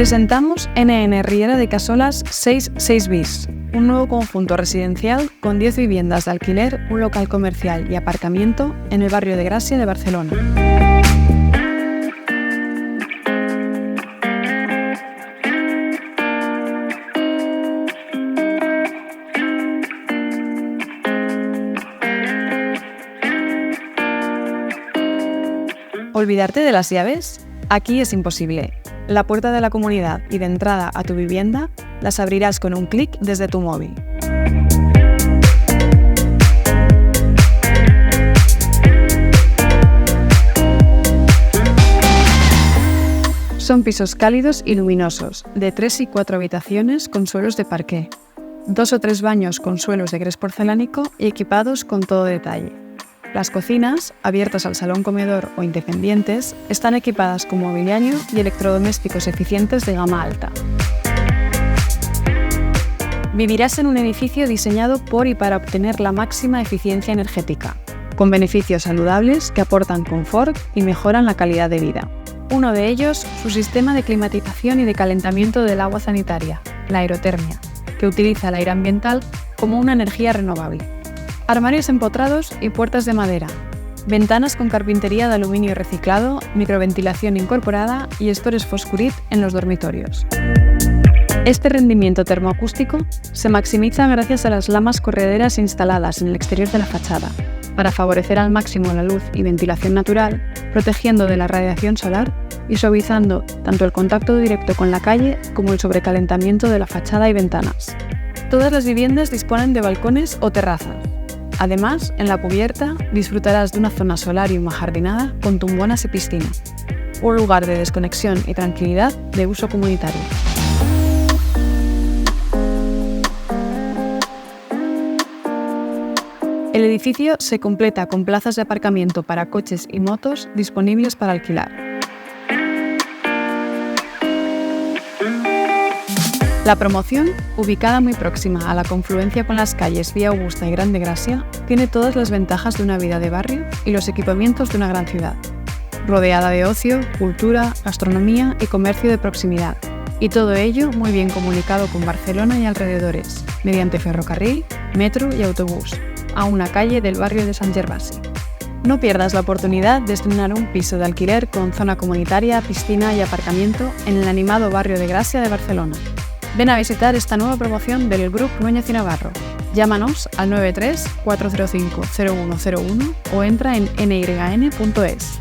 Presentamos NN Riera de Casolas 6 bis, un nuevo conjunto residencial con 10 viviendas de alquiler, un local comercial y aparcamiento en el barrio de Gracia de Barcelona. ¿Olvidarte de las llaves? Aquí es imposible. La puerta de la comunidad y de entrada a tu vivienda las abrirás con un clic desde tu móvil. Son pisos cálidos y luminosos, de 3 y 4 habitaciones con suelos de parqué, 2 o 3 baños con suelos de grés porcelánico y equipados con todo detalle. Las cocinas, abiertas al salón comedor o independientes, están equipadas con mobiliario y electrodomésticos eficientes de gama alta. Vivirás en un edificio diseñado por y para obtener la máxima eficiencia energética, con beneficios saludables que aportan confort y mejoran la calidad de vida. Uno de ellos, su sistema de climatización y de calentamiento del agua sanitaria, la aerotermia, que utiliza el aire ambiental como una energía renovable. Armarios empotrados y puertas de madera, ventanas con carpintería de aluminio reciclado, microventilación incorporada y estores Foscurit en los dormitorios. Este rendimiento termoacústico se maximiza gracias a las lamas correderas instaladas en el exterior de la fachada, para favorecer al máximo la luz y ventilación natural, protegiendo de la radiación solar y suavizando tanto el contacto directo con la calle como el sobrecalentamiento de la fachada y ventanas. Todas las viviendas disponen de balcones o terrazas. Además, en la cubierta disfrutarás de una zona solarium ajardinada con tumbonas y piscina, un lugar de desconexión y tranquilidad de uso comunitario. El edificio se completa con plazas de aparcamiento para coches y motos disponibles para alquilar. La promoción, ubicada muy próxima a la confluencia con las calles Vía Augusta y Grande Gracia, tiene todas las ventajas de una vida de barrio y los equipamientos de una gran ciudad, rodeada de ocio, cultura, gastronomía y comercio de proximidad, y todo ello muy bien comunicado con Barcelona y alrededores, mediante ferrocarril, metro y autobús, a una calle del barrio de Sant Gervasi. No pierdas la oportunidad de estrenar un piso de alquiler con zona comunitaria, piscina y aparcamiento en el animado barrio de Gracia de Barcelona. Ven a visitar esta nueva promoción del Grup Núñez y Navarro. Llámanos al 93 405 0101 o entra en nyn.es.